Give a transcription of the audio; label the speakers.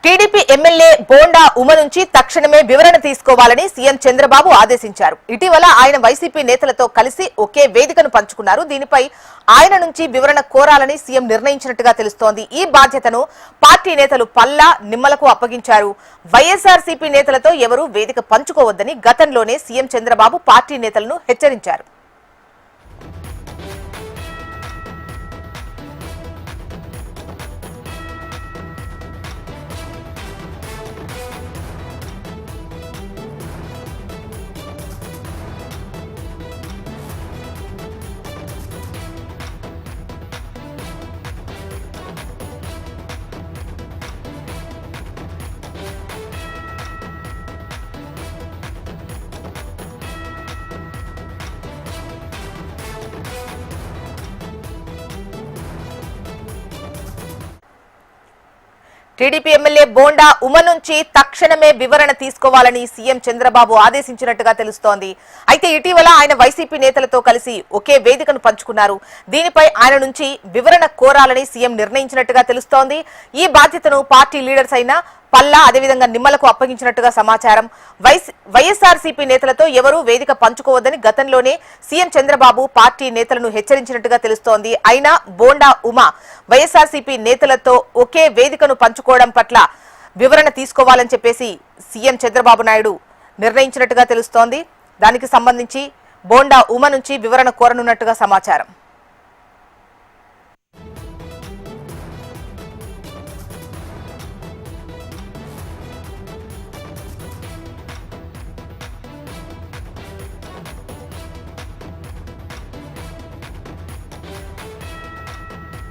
Speaker 1: TDP MLA bonda Uma నుంచి తక్షణమే వివరణ తీసుకోవాలని సీఎం చంద్రబాబు ఆదేశించారు. ఇటీవల ఆయన వైసీపీ నేతలతో కలిసి ఒకే వేదికను పంచుకున్నారు. దీనిపై ఆయన నుంచి వివరణ కోరాలని సీఎం నిర్ణయించినట్టుగా తెలుస్తోంది. ఈ బాధ్యతను పార్టీ నేతలు పల్లా, నిమ్మలకు అప్పగించారు. వైఎస్ఆర్సీపీ నేతలతో ఎవరూ వేదిక పంచుకోవద్దని గతంలోనే సీఎం చంద్రబాబు పార్టీ నేతలను హెచ్చరించారు. టీడీపీ ఎమ్మెల్యే బోండా ఉమ నుంచి తక్షణమే వివరణ తీసుకోవాలని సీఎం చంద్రబాబు ఆదేశించినట్టుగా తెలుస్తోంది. అయితే ఇటీవల ఆయన వైసీపీ నేతలతో కలిసి ఒకే వేదికను పంచుకున్నారు. దీనిపై ఆయన నుంచి వివరణ కోరాలని సీఎం నిర్ణయించినట్టుగా తెలుస్తోంది. ఈ బాధ్యతను పార్టీ లీడర్స్ అయిన పల్లా, అదేవిధంగా నిమ్మలకు అప్పగించినట్టుగా సమాచారం. వైఎస్ఆర్సీపీ నేతలతో ఎవరూ వేదిక పంచుకోవద్దని గతంలోనే సీఎం చంద్రబాబు పార్టీ నేతలను హెచ్చరించినట్టుగా తెలుస్తోంది. అయినా బోండా ఉమ వైఎస్ఆర్సీపీ నేతలతో ఒకే వేదికను పంచుకోవడం పట్ల వివరణ తీసుకోవాలని చెప్పేసి సీఎం చంద్రబాబు నాయుడు నిర్ణయించినట్టుగా తెలుస్తోంది. దానికి సంబంధించి బోండా ఉమ నుంచి వివరణ కోరనున్నట్టుగా సమాచారం.